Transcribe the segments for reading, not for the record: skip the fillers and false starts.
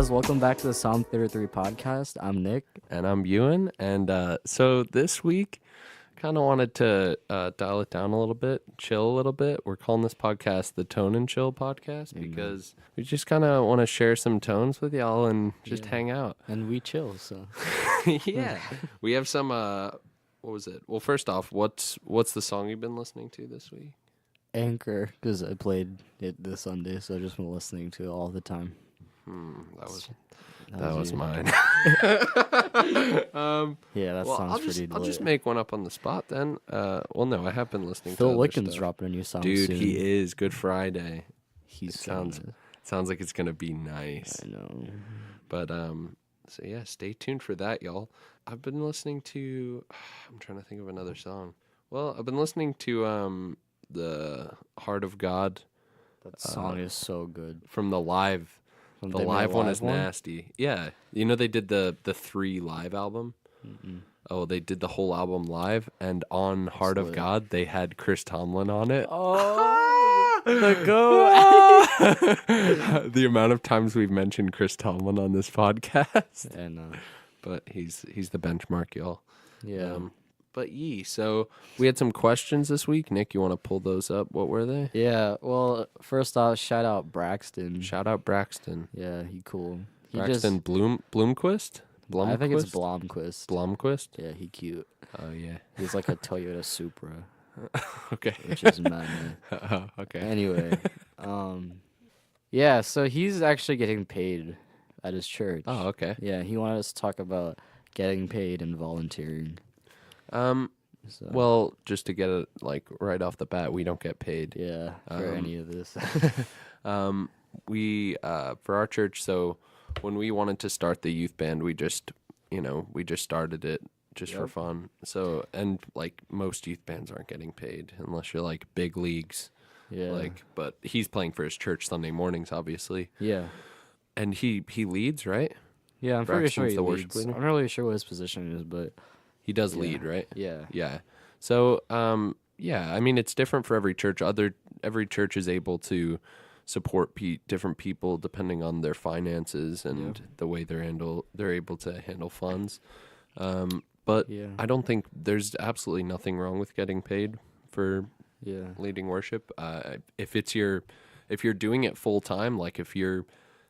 guys, welcome back to the Psalm 33 podcast. I'm Nick. And I'm Ewan. And so this week, kind of wanted to dial it down a little bit, chill a little bit. We're calling this podcast the Tone and Chill podcast because we just kind of want to share some tones with y'all and just hang out. And we chill, so. Yeah. We have some, what was it? Well, first off, what's the song you've been listening to this week? Anchor, because I played it this Sunday, so I've just been listening to it all the time. That was mine. Yeah, that sounds pretty I'll just lit. make one up on the spot then. Well, no, I have been listening Phil to other Wicken's stuff. dropping a new song Dude, soon. he is. Good Friday. He's Sounds like it's gonna be nice. I know. But so yeah, stay tuned for that, y'all. I've been listening to I'm trying to think of another song. Well, I've been listening to the Heart of God That song is so good. from the live. From The they made a live one is one? nasty. Yeah. You know they did the 3 live album? Oh, they did the whole album live, and on Heart of lit. God they had Chris Tomlin on it. Oh, the go. The amount of times we've mentioned Chris Tomlin on this podcast. And But he's the benchmark, y'all. yeah. But so we had some questions this week. Nick, you want to pull those up? What were they? Yeah, well, first off, shout out Braxton. Shout out Braxton. Yeah, he cool. He Braxton Bloomquist? I think it's Blomquist? Blomquist. Blomquist? Yeah, he cute. Oh, yeah. He's like a Toyota Supra, Okay. which is mad. Okay. Anyway, yeah, so he's actually getting paid at his church. Oh, okay. Yeah, he wanted us to talk about getting paid and volunteering. So, Well, just to get it like right off the bat, we don't get paid. yeah, for any of this. We for our church, so when we wanted to start the youth band, we just started it just for fun. So, and like most youth bands aren't getting paid unless you're like big leagues. Yeah. But he's playing for his church Sunday mornings, obviously. Yeah. And he leads, right? Yeah, I'm pretty sure Braxton's he the worship leads. leader? I'm not really sure what his position is, but He does lead, right? yeah. Yeah. So, yeah, I mean, it's different for every church. Every church is able to support different people depending on their finances and the way they're able to handle funds. But Yeah. I don't think there's absolutely nothing wrong with getting paid for Yeah. leading worship. If you're doing it full time, like if you're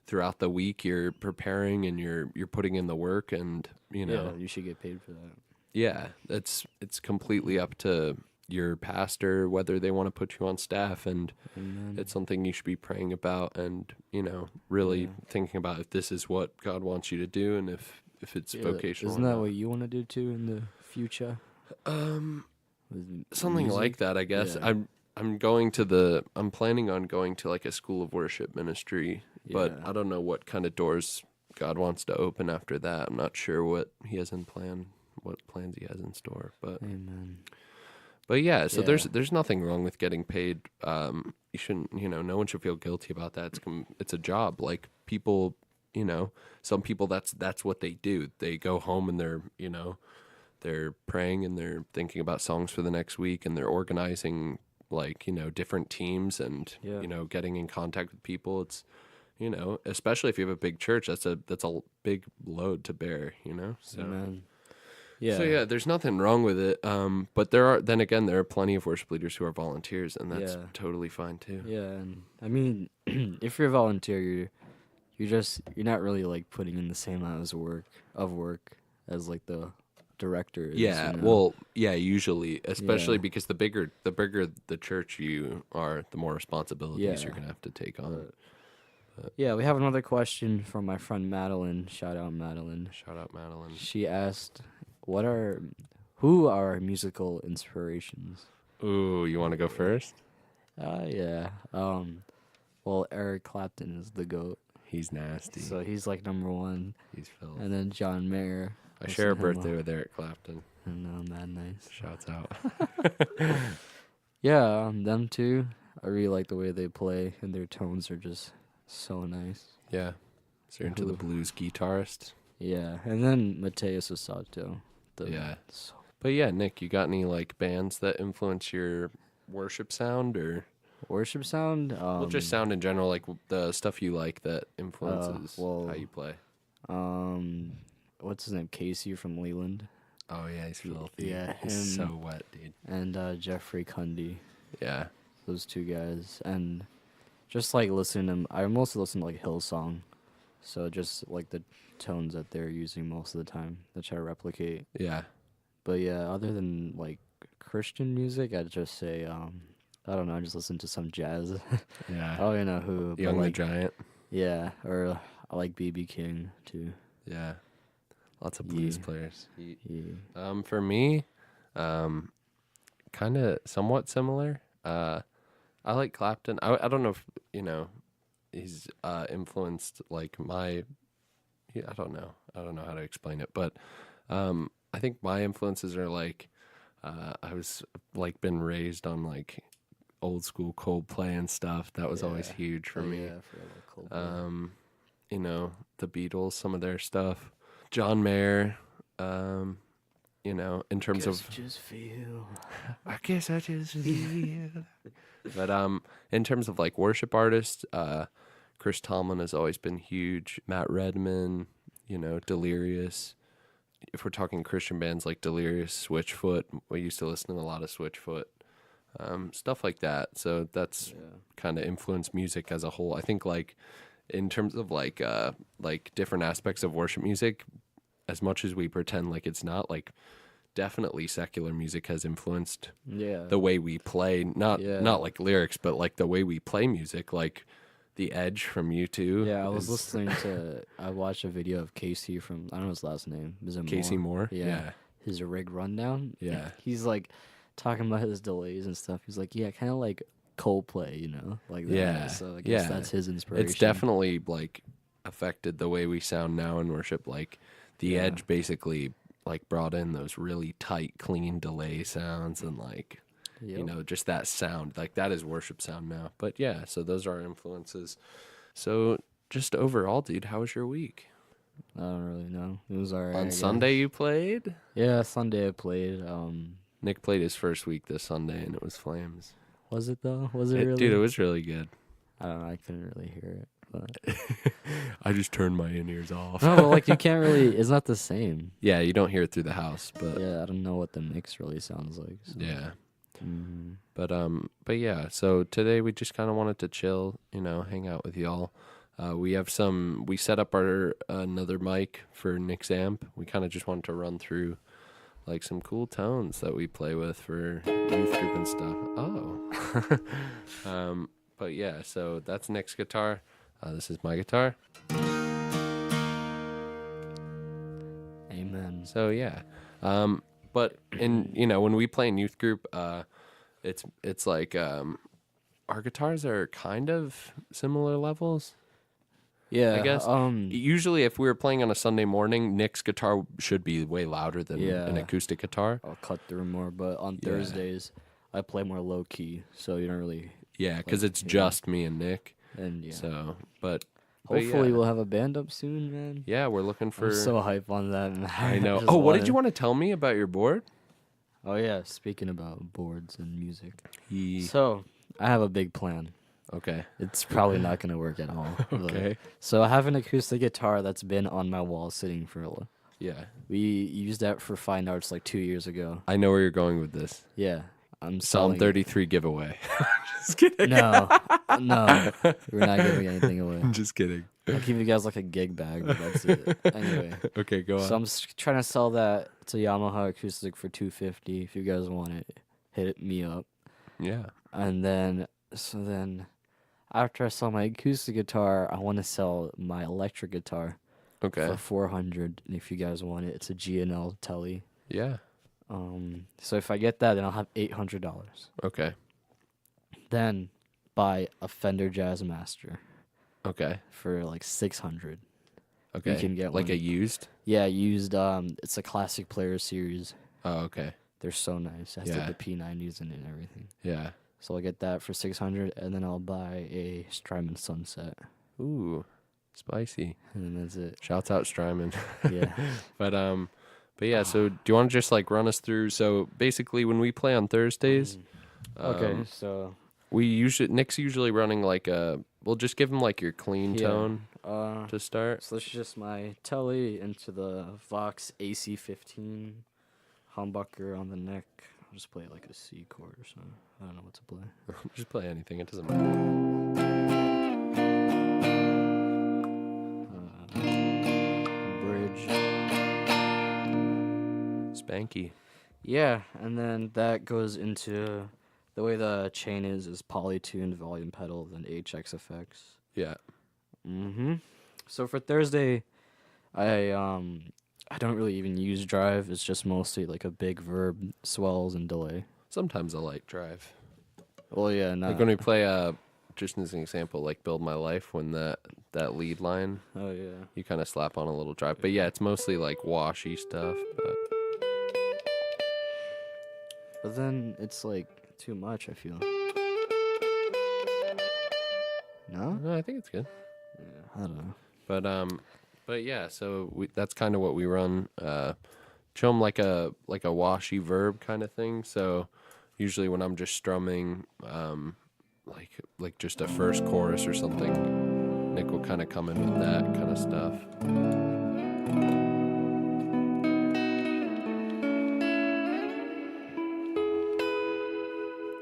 throughout the week, you're preparing and you're putting in the work, and Yeah, you should get paid for that. yeah, it's completely up to your pastor whether they want to put you on staff, and it's something you should be praying about and really thinking about if this is what God wants you to do and if it's vocational. Isn't that what you want to do too in the future? Something like that, I guess. Yeah. I'm planning on going to like a school of worship ministry, but Yeah. I don't know what kind of doors God wants to open after that. I'm not sure what he has in plan, what plans he has in store, but Amen. But yeah, so Yeah. there's nothing wrong with getting paid. You shouldn't, no one should feel guilty about that. It's a job. Like people, some people that's what they do. They go home and they're praying and they're thinking about songs for the next week and they're organizing like, different teams and Yeah. getting in contact with people. It's especially if you have a big church, that's a big load to bear, So Amen. Yeah. so yeah, there's nothing wrong with it. But there are plenty of worship leaders who are volunteers, and that's Yeah. totally fine too. Yeah, and I mean, if you're a volunteer, you're not really like putting in the same amount of work as like the director is. Yeah, well, yeah, usually, especially because the bigger the church you are, the more responsibilities you're Yeah. gonna have to take on. Yeah, we have another question from my friend Madeline. Shout out Madeline. Shout out Madeline. She asked, who are musical inspirations? Ooh, you want to go first? Yeah. Well, Eric Clapton is the GOAT. He's nasty. So he's like number one. He's Phil. And then John Mayer. I share a birthday with Eric Clapton. And that nice. Shouts out. Yeah, them two. I really like the way they play, and their tones are just so nice. Yeah. So you're into the blues guitarist. Yeah, and then Mateus Osato. Yeah. But yeah, Nick, you got any like bands that influence your worship sound or? Worship sound. Well, just sound in general, like the stuff you like that influences well, how you play. What's his name? Casey from Leland. Oh yeah, he's filthy. Yeah, He's him. so wet, dude. And Jeffrey Cundy. Yeah. Those two guys. And just like listening to them, I mostly listen to like Hillsong. So just like the tones that they're using most of the time that try to replicate. Yeah. But yeah, other than like Christian music, I'd just say I don't know, I just listen to some jazz. Yeah. I don't even know who. But Young the like, Giant. yeah, or I like BB King too. Yeah. Lots of blues Yeah. players. Yeah. For me, kind of somewhat similar. I like Clapton. I don't know if, he's influenced like my, I don't know. I don't know how to explain it, but I think my influences are like, I was like been raised on like old school Coldplay and stuff. That was always Yeah. huge for me. Yeah, I forgot about Coldplay. The Beatles, some of their stuff. John Mayer, in terms of Just feel. I guess I just But in terms of like worship artists, Chris Tomlin has always been huge. Matt Redman, Delirious. If we're talking Christian bands like Delirious, Switchfoot, we used to listen to a lot of Switchfoot. Stuff like that. So that's kind of influenced music as a whole. I think like in terms of like different aspects of worship music, as much as we pretend like it's not, like definitely secular music has influenced the way we play, not like lyrics, but like the way we play music, like The Edge from U2. Yeah, I was listening to. I watched a video of Casey from. I don't know his last name. Is it Casey Moore. Yeah. His rig rundown. Yeah. He's like talking about his delays and stuff. He's like, yeah, kind of like Coldplay, like that. Yeah. So I guess that's his inspiration. It's definitely like affected the way we sound now in worship. Like The Edge basically like brought in those really tight, clean delay sounds and like. Just that sound, like that is worship sound now. But yeah, so those are our influences. So just overall, dude, how was your week? I don't really know. It was alright. On Sunday you played? Yeah, Sunday I played. Nick played his first week this Sunday and it was flames. Was it though? Was it really? Dude, it was really good. I don't know. I couldn't really hear it. But I just turned my in-ears off. no, like you can't really. It's not the same. Yeah, you don't hear it through the house, but Yeah, I don't know what the mix really sounds like. So. yeah. Mm-hmm. But yeah, so today we just kind of wanted to chill, hang out with y'all. We set up our another mic for Nick's amp. We kind of just wanted to run through like some cool tones that we play with for youth group and stuff. Oh. But yeah, so that's Nick's guitar. This is my guitar. Amen. So yeah. But when we play in youth group, it's like our guitars are kind of similar levels. Yeah, I guess. Usually, if we were playing on a Sunday morning, Nick's guitar should be way louder than an acoustic guitar. I'll cut through more, but on Thursdays, I play more low key, so you don't really. Yeah, because it's just me and Nick. And yeah. So, but hopefully yeah. we'll have a band up soon, man. Yeah, we're looking for. I'm so hype on that. Man. I know. Oh, what did you want to tell me about your board? Oh yeah, speaking about boards and music. Yeah. So I have a big plan. Okay. It's probably not gonna work at all. Okay. So I have an acoustic guitar that's been on my wall sitting for a while. Yeah. We used that for fine arts like 2 years ago. I know where you're going with this. Yeah. I'm Psalm selling 33 giveaway. Just kidding. No, we're not giving anything away. I'm just kidding. I'll give you guys like a gig bag, but that's it. Anyway, Okay, go on. so I'm trying to sell that. It's a Yamaha acoustic for $250. If you guys want it, hit me up. Yeah. And then, after I sell my acoustic guitar, I want to sell my electric guitar Okay. for $400. And if you guys want it, it's a G&L Telly. Yeah. So if I get that, then I'll have $800. Okay. Then buy a Fender Jazzmaster Okay. for like $600. Okay. You can get like one. a used? Yeah, used. It's a Classic Player series. Oh, okay. They're so nice. It has Yeah. like the P90s in it and everything. Yeah. So I'll get that for $600, and then I'll buy a Strymon Sunset, Ooh. Spicy. and then that's it. Shouts out Strymon. Yeah. But yeah, so do you want to just like run us through? So basically when we play on Thursdays, Okay, so Nick's usually running like we'll just give him like your clean Yeah. tone Uh, to start. so this is just my telly into the Vox AC15 humbucker on the neck. I'll just play like a C chord or something. I don't know what to play. Just play anything. It doesn't matter. Bridge. Spanky. Yeah, and then that goes into the way the chain is polytuned volume pedal, then HX effects. Yeah. Mm-hmm. So for Thursday, I don't really even use drive. It's just mostly like a big verb, swells, and delay. Sometimes I like drive. Well, yeah, not. Like when we play just as an example, like Build My Life, when that lead line, Oh yeah. you kind of slap on a little drive. But yeah, it's mostly like washy stuff. But then it's like too much, I feel. No? No, I think it's good. Yeah, I don't know. But yeah, so that's kind of what we run. Show them like a washy verb kind of thing. So usually when I'm just strumming, like just a first chorus or something, Nick will kind of come in with that kind of stuff.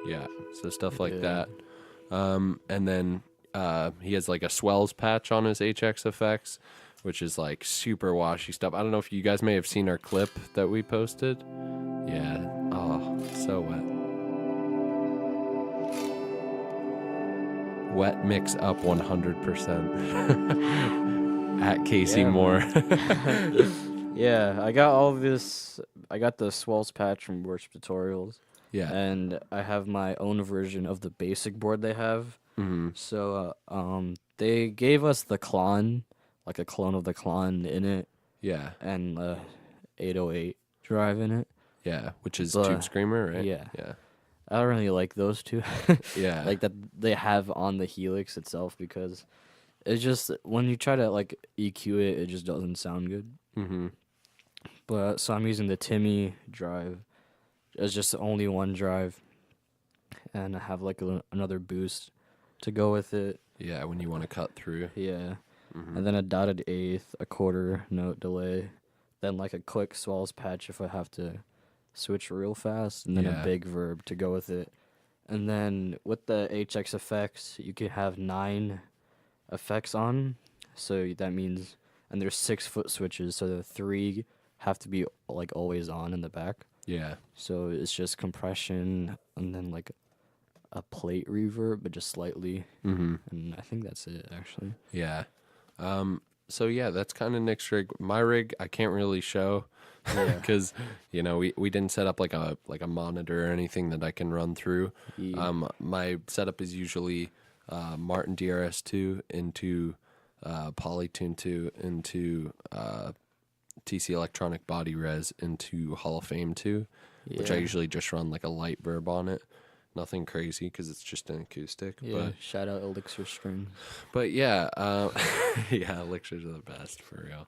Yeah, so stuff like Yeah. that. And then he has like a swells patch on his HX effects, which is like super washy stuff. I don't know if you guys may have seen our clip that we posted. Yeah. Oh, so wet. Wet mix up 100%. At Casey Yeah, Moore. Yeah, I got all this. I got the swells patch from Worship Tutorials, Yeah. and I have my own version of the basic board they have. Mm-hmm. So, they gave us the Klon, like a clone of the Klon in it, Yeah. and 808 drive in it. Yeah. Which is The- Tube Screamer, right? yeah. Yeah. I don't really like those two. Yeah. Like that they have on the Helix itself, because it's just when you try to like EQ it, it just doesn't sound good. Mm-hmm. But so I'm using the Timmy drive. It's just only one drive, and I have like another boost to go with it. Yeah, when you want to cut through. Yeah, Mm-hmm. and then a dotted eighth, a quarter note delay, then like a quick swells patch if I have to switch real fast, and then Yeah. a big verb to go with it. And then with the HX effects, you can have 9 effects on. So that means, and there's 6 foot switches, so the 3 have to be like always on in the back. Yeah. So it's just compression and then like a plate reverb, but just slightly. Mm-hmm. And I think that's it actually. Yeah. So yeah, that's kind of Nick's rig. My rig, I can't really show Yeah. because we didn't set up like a monitor or anything that I can run through. Yeah. My setup is usually Martin DRS2 into Polytune 2 into TC Electronic Body Res into Hall of Fame 2, which I Yeah. usually just run like a light verb on it. Nothing crazy because it's just an acoustic. Yeah. Shout out Elixir Strings. But yeah, yeah, elixirs are the best for real.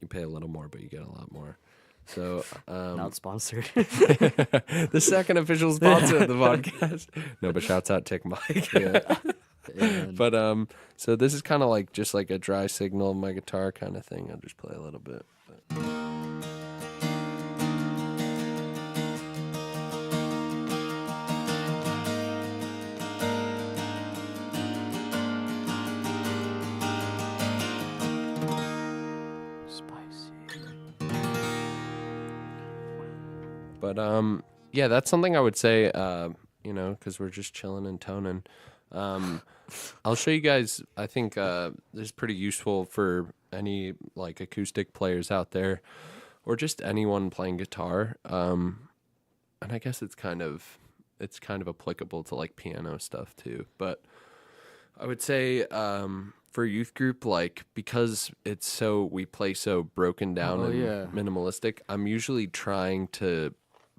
You pay a little more, but you get a lot more. So Not sponsored. the second official sponsor of the podcast. No, but shouts out Tick Mike. Yeah. And But so this is kind of like just like a dry signal of my guitar kind of thing. I'll just play a little bit. But. spicy. But yeah, that's something I would say. Because we're just chilling and toning. I'll show you guys. I think this is pretty useful for any like acoustic players out there, or just anyone playing guitar. And I guess it's kind of applicable to like piano stuff too. But I would say for youth group, like because we play so broken down Oh, and yeah. minimalistic, I'm usually trying to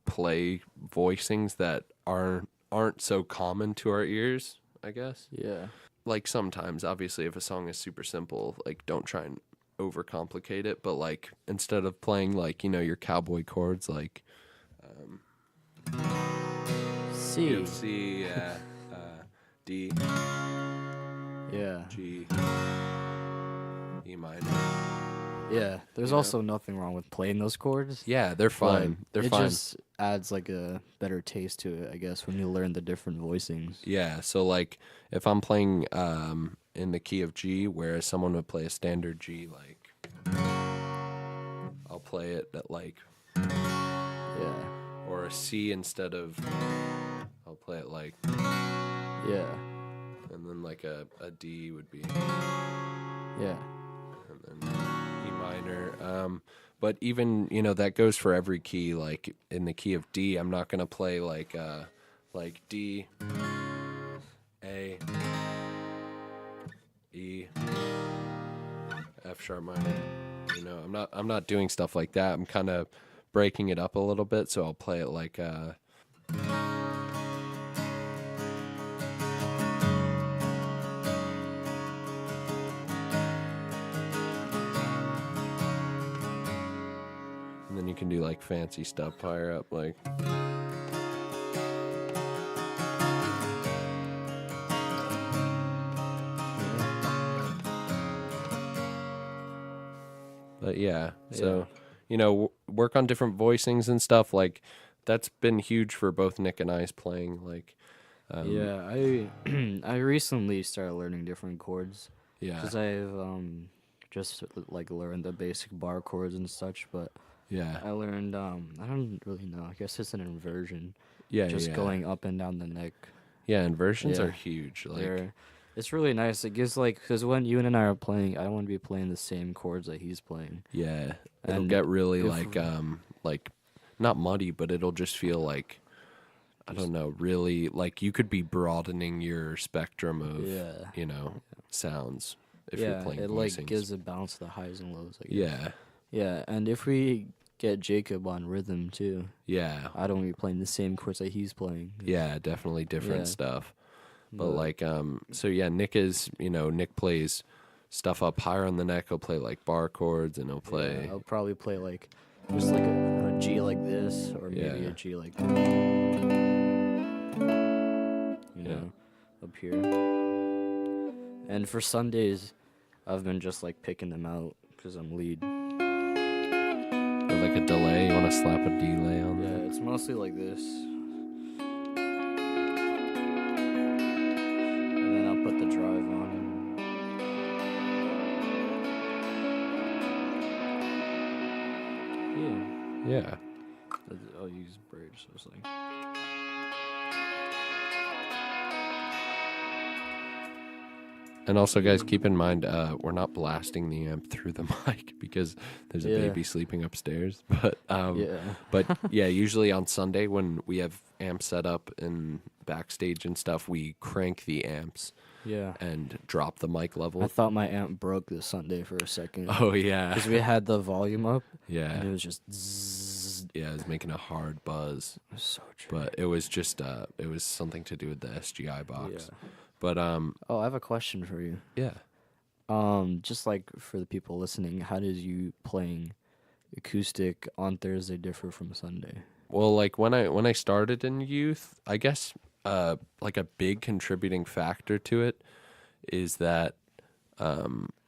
play voicings that aren't so common to our ears, I guess. Yeah. Like sometimes, obviously, if a song is super simple, like don't try and overcomplicate it. But like instead of playing like your cowboy chords, like C. C, D, Yeah. G, E minor. Yeah. There's You know? also nothing wrong with playing those chords. Yeah, they're but fine. They're it fine. just adds like a better taste to it, I guess, when you learn the different voicings. Yeah, so like if I'm playing in the key of G, whereas someone would play a standard G, like I'll play it at like, Yeah. or a C instead of, I'll play it like, Yeah. and then like a D would be, Yeah. and then E minor. But even, you know, that goes for every key. Like in the key of D, I'm not gonna play like D, A, E, F sharp minor. You know, I'm not doing stuff like that. I'm kind of breaking it up a little bit, so I'll play it like and then you can do like fancy stuff higher up, like. But yeah, so you know, work on different voicings and stuff. Like that's been huge for both Nick and I's playing. Like, Yeah, I I recently started learning different chords yeah, because I've just like learned the basic bar chords and such, but yeah, I learned I don't really know. I guess it's an inversion, yeah, just yeah. going up and down the neck. Yeah, inversions Yeah. are huge. Like, It's really nice. It gives like because when you and I are playing, I don't want to be playing the same chords that he's playing. yeah, it'll And get really if- like not muddy, but it'll just feel like I don't know, really like you could be broadening your spectrum of Yeah. you know sounds if yeah, you're playing it voicings. like gives a balance to the highs and lows. I guess. Yeah, Yeah, and if we get Jacob on rhythm too, yeah, I don't want to be playing the same chords that he's playing. yeah, definitely different Yeah. stuff. But like so yeah, Nick is, you know, Nick plays stuff up higher on the neck. He'll play like bar chords and he'll play Yeah, I'll probably play like just like a G like this, or maybe Yeah. a G like Yeah. up here. And for Sundays, I've been just like picking them out because I'm lead. with like a delay. You wanna slap a delay on Yeah, that? it's mostly like this. And then I'll put the drive on. Yeah. Yeah. I'll use bridge, so it's like. And also, guys, keep in mind we're not blasting the amp through the mic because there's a Yeah. baby sleeping upstairs. But Yeah. but yeah, usually on Sunday when we have amps set up and backstage and stuff, we crank the amps Yeah. and drop the mic I level. thought my amp broke this Sunday for a second. Oh yeah, Because we had the volume up, and yeah, it was just zzz. yeah. It was making a hard buzz, It was so true. but it was just it was something to do with the SGI box. Yeah. But Oh, I have a question for you. yeah. Just like for the people listening, how does you playing acoustic on Thursday differ from Sunday? Well, like when I started in youth, I guess like a big contributing factor to it is that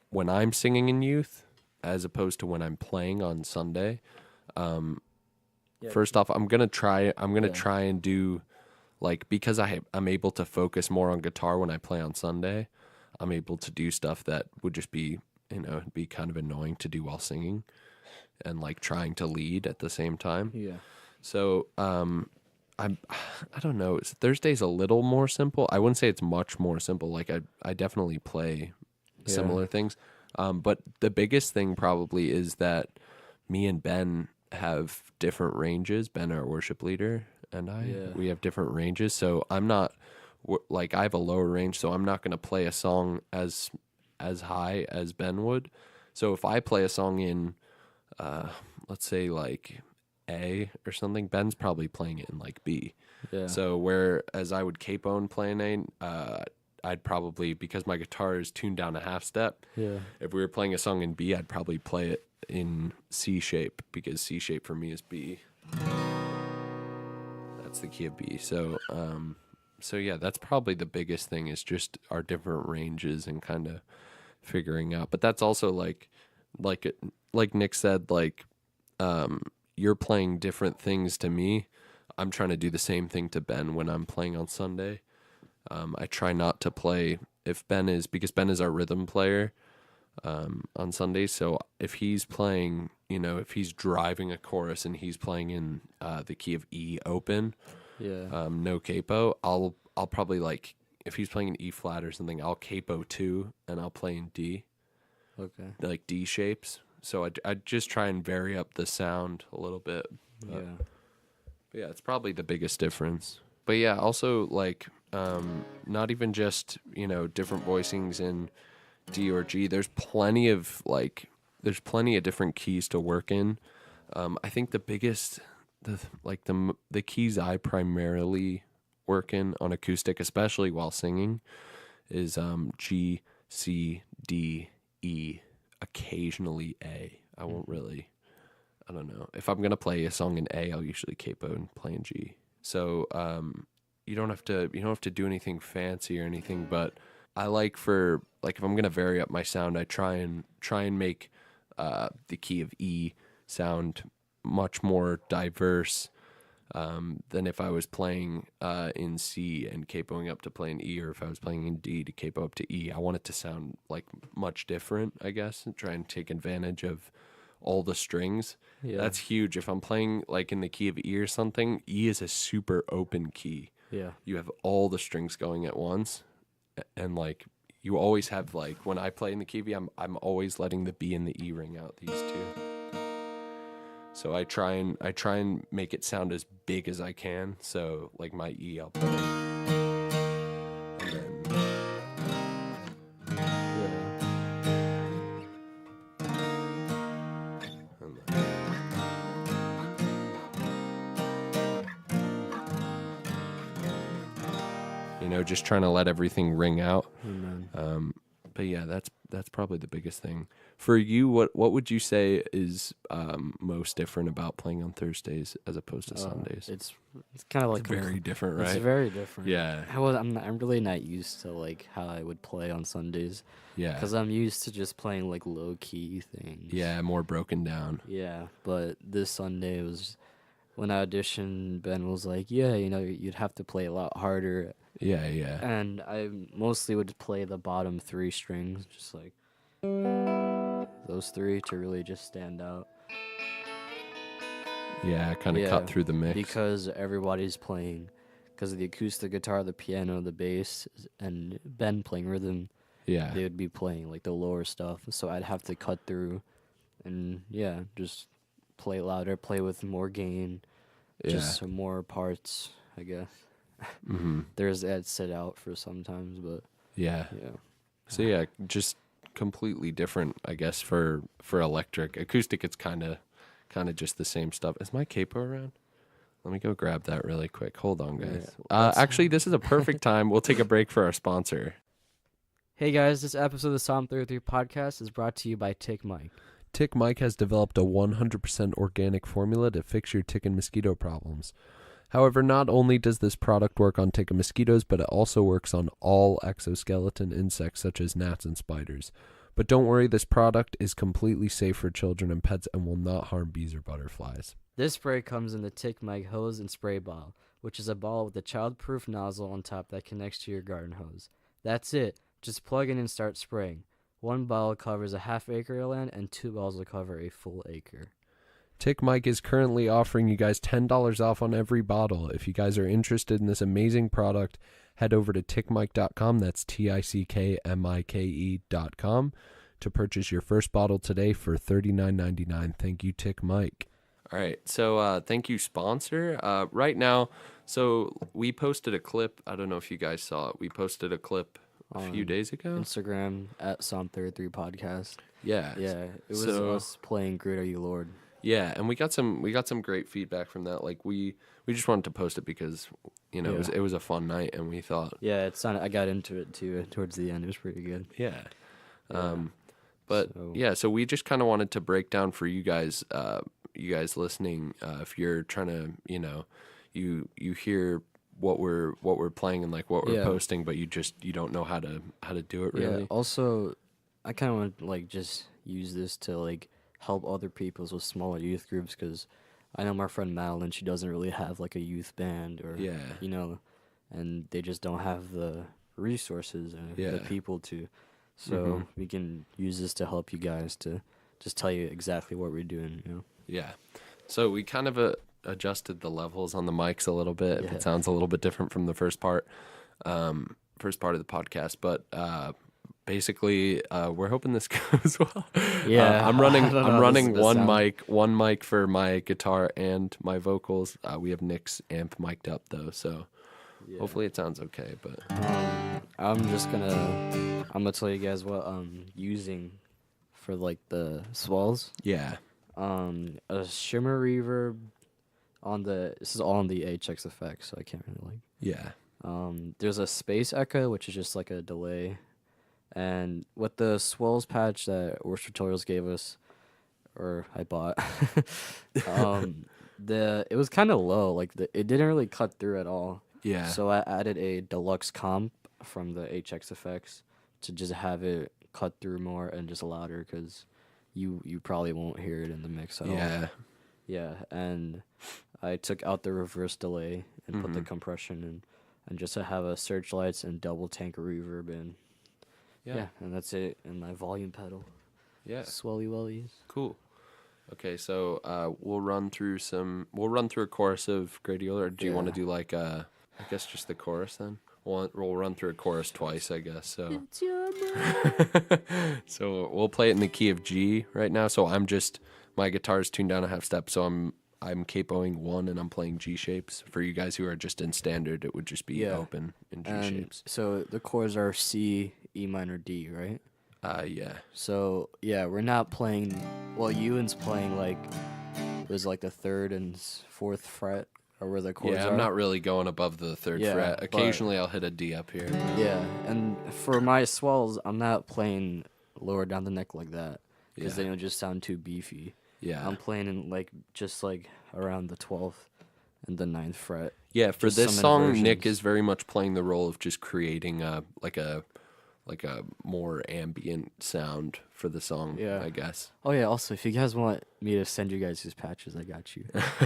when I'm singing in youth as opposed to when I'm playing on Sunday, first off, I'm gonna try and do like because I'm able to focus more on guitar when I play on Sunday, I'm able to do stuff that would just be, you know, be kind of annoying to do while singing and like trying to lead at the same time. Yeah. So I don't know. Thursday's a little more simple. I wouldn't say it's much more simple. Like I definitely play similar things. But the biggest thing probably is that me and Ben have different ranges. Ben, our worship leader, and we have different ranges. So I'm not like I have a lower range, so I'm not going to play a song as high as Ben would. So if I play a song in let's say like A or something, Ben's probably playing it in like B. Yeah. So whereas I would capo play an A, I'd probably, because my guitar is tuned down a half step, Yeah. if we were playing a song in B, I'd probably play it in C shape because C shape for me is B. it's the key of B. So so yeah, that's probably the biggest thing is just our different ranges and kind of figuring out. But that's also like Nick said, like you're playing different things to me. I'm trying to do the same thing to Ben when I'm playing on Sunday. I try not to play because Ben is our rhythm player on Sundays. So if he's playing, if he's driving a chorus and he's playing in the key of E open, Yeah. no capo, I'll probably like if he's playing in E flat or something, I'll capo 2 and I'll play in D, Okay. like D shapes. So I just try and vary up the sound a little bit. Yeah. But yeah, it's probably the biggest difference. But yeah, also like not even just, different voicings in D or G. There's plenty of different keys to work in. I think the biggest the keys I primarily work in on acoustic, especially while singing, is G, C, D, E, occasionally A. I won't really I don't know. If I'm gonna play a song in A, I'll usually capo and play in G. So you don't have to do anything fancy or anything, but I like if I'm gonna vary up my sound, I try and make the key of E sound much more diverse than if I was playing in C and capoing up to play in E, or if I was playing in D to capo up to E. I want it to sound like much different, I guess, and try and take advantage of all the strings. Yeah. That's huge. If I'm playing like in the key of E or something, E is a super open key. Yeah. You have all the strings going at once, and like you always have like when I play in the key of E, I'm always letting the B and the E ring out these two. So I try and make it sound as big as I can. So like my E, I'll play, and then just trying to let everything ring out. Amen. But yeah, that's probably the biggest thing for you. What would you say is most different about playing on Thursdays as opposed to Sundays? It's kind of like Very different, right? It's very different. Yeah. I'm really not used to like how I would play on Sundays. Yeah. Because I'm used to just playing like low key things. Yeah, more broken down. Yeah, but this Sunday was when I auditioned. Ben was like, "Yeah, you'd have to play a lot harder." Yeah, yeah. And I mostly would play the bottom 3 strings, just like those 3 to really just stand out. Yeah, kind of cut through the mix. Because everybody's playing, because of the acoustic guitar, the piano, the bass, and Ben playing rhythm. Yeah. They would be playing like the lower stuff, so I'd have to cut through, and just play louder, play with more gain, just some more parts, I guess. Mm-hmm. There's that sit out for sometimes, but yeah. So yeah, just completely different, I guess, for electric. Acoustic, it's kind of just the same stuff. Is my capo around? Let me go grab that really quick. Hold on, guys. Actually, this is a perfect time. We'll take a break for our sponsor. Hey guys, this episode of the Psalm 33 podcast is brought to you by Tick Mike. Tick Mike has developed a 100% organic formula to fix your tick and mosquito problems. However, not only does this product work on tick and mosquitoes, but it also works on all exoskeleton insects such as gnats and spiders. But don't worry, this product is completely safe for children and pets and will not harm bees or butterflies. This spray comes in the Tick Mike hose and spray bottle, which is a ball with a child-proof nozzle on top that connects to your garden hose. That's it. Just plug in and start spraying. 1 bottle covers a half-acre of land, and 2 bottles will cover a full acre. Tick Mike is currently offering you guys $10 off on every bottle. If you guys are interested in this amazing product, head over to tickmike.com. That's TICKMIKE.com to purchase your first bottle today for $39.99. Thank you, Tick Mike. All right, so thank you, sponsor. Right now, so we posted a clip. I don't know if you guys saw it. We posted a clip a few days ago. Instagram at Psalm 33 podcast. Yeah. Yeah, it was us playing Great Are You Lord. Yeah, and we got some great feedback from that. Like we just wanted to post it because it was a fun night, and we thought it sounded. I got into it too towards the end. It was pretty good. Yeah. So we just kind of wanted to break down for you guys listening. If you're trying to you hear what we're playing and like what we're Yeah. posting, but you don't know how to do it really. Yeah. Also, I kind of want to like just use this to like help other peoples with smaller youth groups because I know my friend Madeline. She doesn't really have like a youth band or Yeah. you know, and they just don't have the resources and the Yeah. people to. So Mhm. we can use this to help you guys to just tell you exactly what we're doing. You know. Yeah. So we kind of adjusted the levels on the mics a little bit. If Yeah. it sounds a little bit different from the first part of the podcast, but basically we're hoping this goes well. Yeah, I'm I running don't know, this one mic for my guitar and my vocals. We have Nick's amp mic'd up though, so Yeah. hopefully it sounds okay. But I'm gonna tell you guys what I'm using for like the swells. yeah, A shimmer reverb on this is all on the HX effects, so I can't really like. yeah, There's a space echo, which is just like a delay, and with the swells patch that Worst Tutorials gave us, or I bought, it was kind of low, like it didn't really cut through at all. yeah. So I added a deluxe comp from the HX effects to just have it cut through more and just louder, because you probably won't hear it in the mix at all. Yeah, Yeah, and I took out the reverse delay and put the Mhm. compression in, and just to have a searchlights and double tank reverb in. Yeah, and that's it. And my volume pedal. yeah. Swelly wellies. Cool. Okay, so we'll run through a chorus of Gradiola, or do you want to Yeah. do like I guess just the chorus then? We'll run through a chorus twice, I guess. So It's your so we'll play it in the key of G right now. So my guitar's tuned down a half step, so I'm capoing one and I'm playing G shapes. For you guys who are just in standard, it would just be Yeah. open in G And shapes. so the chords are C, E minor, D, right? Yeah. So yeah, we're not playing. Well, Ewan's playing like it was like the third and fourth fret, or where the chords Yeah, are. I'm not really going above the third Yeah, fret. but- Occasionally I'll hit a D up here. Yeah, and for my swells, I'm not playing lower down the neck like that because Yeah. then it'll just sound too beefy. Yeah. I'm playing in like just like around the 12th and the 9th fret. Yeah, for Just this some song, Nick inversions. is very much playing the role of just creating a more ambient sound for the song. Yeah. I guess. Oh yeah, also if you guys want me to send you guys his patches, I got you.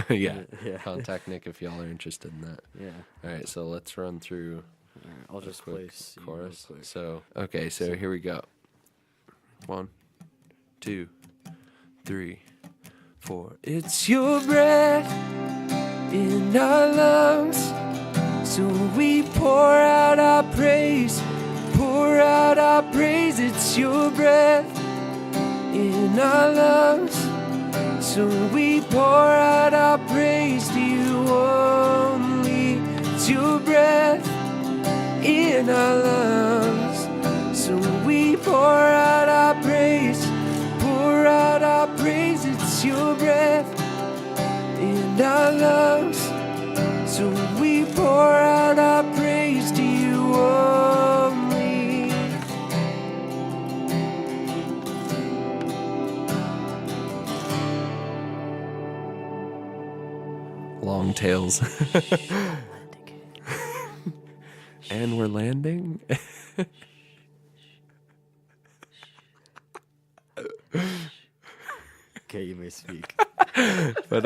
Yeah. Yeah. Contact Nick if y'all are interested in that. Yeah. All right, so let's run through Alright, I'll a just quick play C real chorus. quick. So okay, so here we go. 1, 2, 3, 4. It's your breath in our lungs, so we pour out our praise. Pour out our praise. It's your breath in our lungs, so we pour out our praise to you only. It's your breath in our lungs, so we pour out our praise. Pour out our praise. It's your breath in our lungs, so we pour out our praise to you only. Long tails. And we're landing. Okay, you may speak. But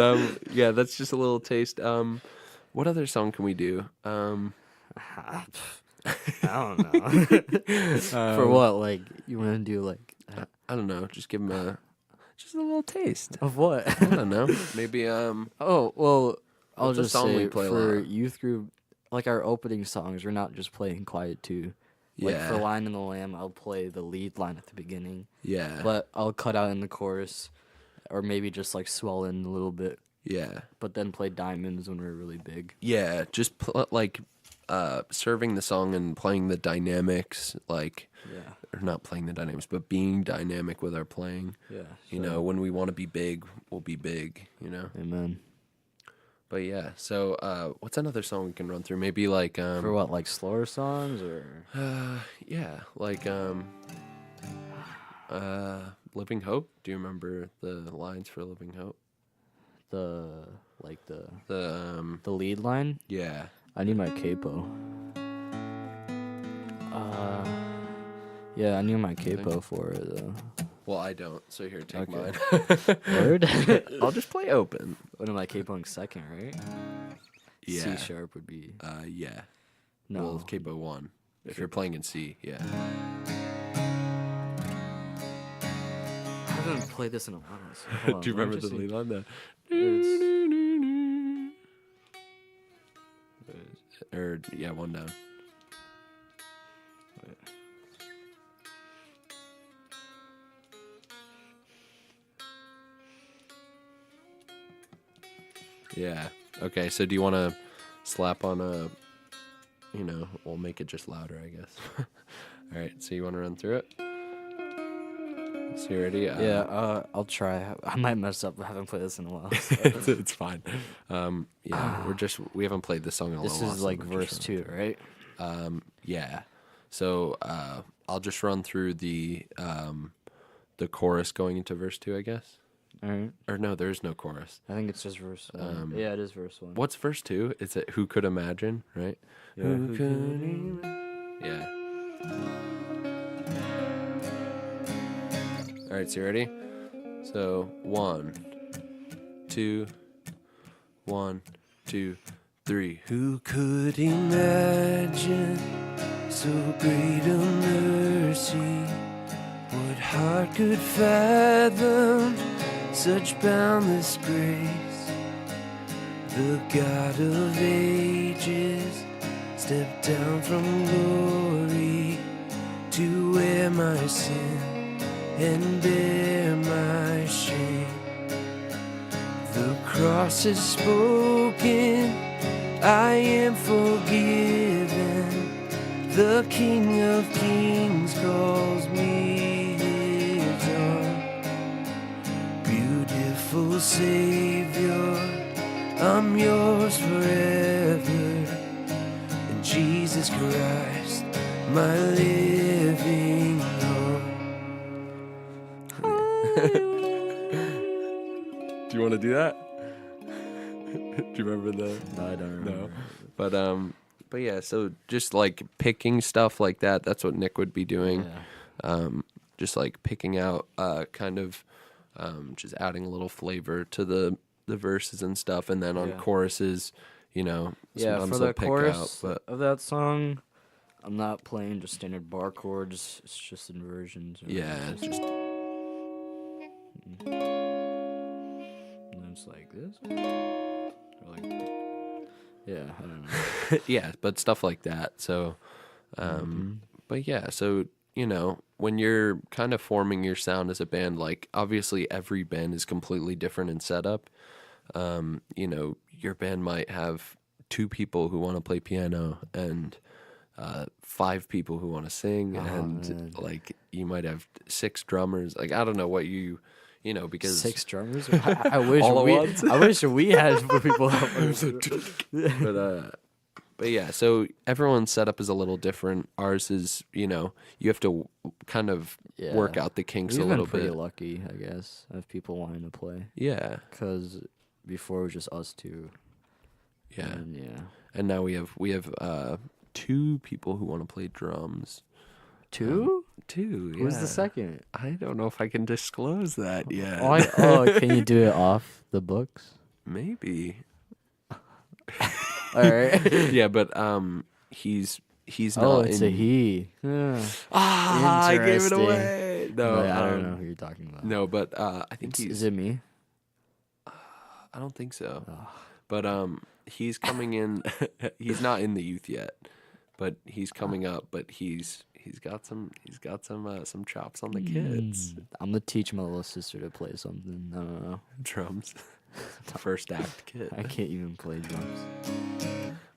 yeah, that's just a little taste. What other song can we do? I don't know. For what? Like you want to do like I don't know. Just give him just a little taste. of what? I don't know. Maybe Oh well, I'll What's a just song say we play a for lot? youth group, like our opening songs, we're not just playing quiet too. Like for Yeah. Lion and the Lamb, I'll play the lead line at the beginning, Yeah. but I'll cut out in the chorus, or maybe just like swell in a little bit, Yeah. but then play diamonds when we're really big. Yeah. Just serving the song and playing the dynamics, like, Yeah, or not playing the dynamics, but being dynamic with our playing. yeah. You know, when we want to be big, we'll be big, you know? Amen. But yeah, so what's another song we can run through? Maybe like For what, like slower songs or? yeah, like Living Hope. Do you remember the lines for Living Hope? The like the The lead line. yeah. I need my capo. Yeah, I need my capo for it though. Well, I don't. So here, take Okay. mine. Word? I'll just play open. What am I capoing second, right? Yeah. C sharp would be Yeah. no. Well, capo 1. If you're playing in C, yeah. I haven't played this in a while. So hold on, Do you let me remember the just see. lead on that? Or yeah, one down. Yeah. Okay. So do you want to slap on a? We'll make it just louder, I guess. All right. So you want to run through it? So you ready? Yeah, I'll try. I might mess up. I haven't played this in a while. So. it's fine. Yeah, we haven't played this song in a This while. is like verse 2, right? Yeah. So I'll just run through the chorus going into verse 2, I guess. All right. Or no, there is no chorus. I think it's just verse 1. Yeah, it is verse 1. What's verse 2? Is it who could imagine, right? Yeah, Who could Yeah. All right, so you ready? So 1, 2, 1, 2, 3. Who could imagine so great a mercy? What heart could fathom such boundless grace? The God of ages stepped down from glory to wear my sin and bear my shame. The cross is spoken, I am forgiven. The King of Kings calls me his own. Beautiful Savior, I'm yours forever. In Jesus Christ, my living Lord. Do you want to do that? Do you remember the? No, I don't remember. But yeah. So just like picking stuff like that. That's what Nick would be doing. Yeah. Just like picking out, kind of, just adding a little flavor to the verses and stuff, and then on Yeah. choruses, Yeah, sometimes for they'll the pick chorus out, but of that song, I'm not playing just standard bar chords. It's just inversions. yeah, it's just And then it's like this. Or like, yeah, I don't know. yeah, but stuff like that. So, but yeah, so when you're kind of forming your sound as a band, like obviously every band is completely different in setup. Your band might have 2 people who want to play piano and 5 people who want to sing, and man. like you might have 6 drummers. Like I don't know what because 6 drummers. I wish All at we. once? I wish we had people. But yeah, so everyone's setup is a little different. Ours is, you have to kind of work out the kinks We've a little been pretty bit. lucky, I guess, of people wanting to play. Yeah, Because before it was just us 2. yeah. And yeah. And now we have 2 people who want to play drums. 2? 2. Yeah. Who's the second? I don't know if I can disclose that yet. Can you do it off the books? Maybe. All right. Yeah, but he's Oh, not it's in. a he. Yeah. I gave it Interesting. away. No, But I don't know who you're talking about. No, but I think Is it me? I don't think so. But he's coming in. He's not in the youth yet, but he's coming up. But he's got some chops on the kids. I'm gonna teach my little sister to play something. I don't know. Drums, first act kid. I can't even play drums.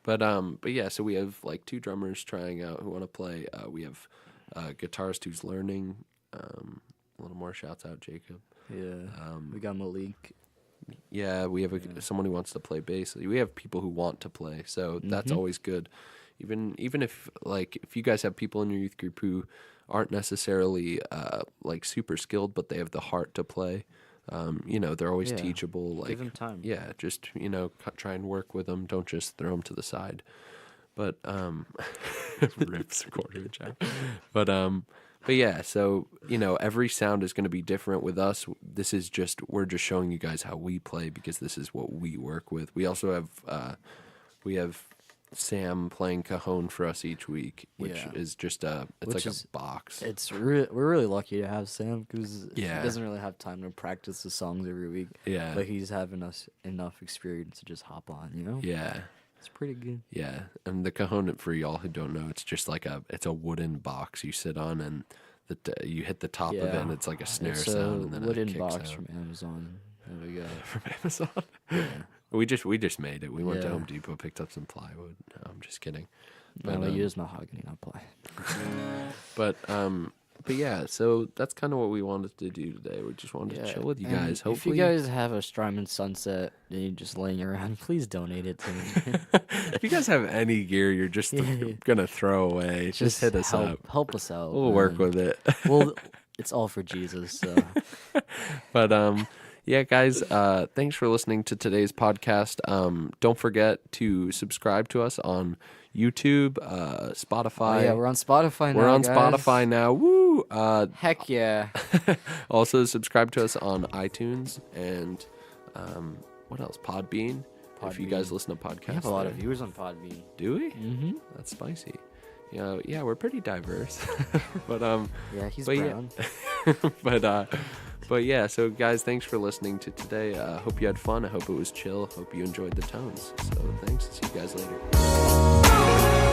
But yeah. So we have like 2 drummers trying out who want to play. We have a guitarist who's learning. A little more shouts out, Jacob. Yeah. We got Malik. Yeah, we have someone who wants to play bass. We have people who want to play, so that's always good. Even if you guys have people in your youth group who aren't necessarily like super skilled, but they have the heart to play, They're always Yeah. teachable. Like, Give him time. yeah, just try and work with them. Don't just throw them to the side. But rips a quarter inch out. But yeah, so every sound is going to be different with us. We're just showing you guys how we play because this is what we work with. We also have Sam playing cajon for us each week, which Yeah. is just a box. We're really lucky to have Sam because Yeah. he doesn't really have time to practice the songs every week. Yeah. But he's having us enough experience to just hop on. Yeah. It's pretty good. Yeah, and the cajon, for y'all who don't know, it's just it's a wooden box you sit on, and you hit the top of it, and it's like a snare It's sound, a and then wooden it kicks box out. from Amazon. There we go. From Amazon. Yeah. We just made it. We went to Yeah. Home Depot, picked up some plywood. No, I'm just kidding. No, But, we use mahogany, not ply. But yeah, so that's kind of what we wanted to do today. We just wanted to chill with you and guys. Hopefully, if you guys have a Strymon Sunset and you're just laying around, please donate it to me. if you guys have any gear you're just gonna throw away, just hit us up. Help us out. We'll work man. with it. Well, it's all for Jesus. So But yeah, guys, thanks for listening to today's podcast. Don't forget to subscribe to us on YouTube, Spotify. oh, yeah, we're on Spotify now. We're on guys. Spotify now. Woo! Heck yeah. Also subscribe to us on iTunes and what else? Podbean. If you guys listen to podcasts, We have a lot of there. viewers on Podbean. Do we? Mm-hmm. That's spicy. Yeah, we're pretty diverse. but Yeah, he's But yeah. brown. but yeah, so guys, thanks for listening to today. Hope you had fun. I hope it was chill. Hope you enjoyed the tones. So thanks. See you guys later.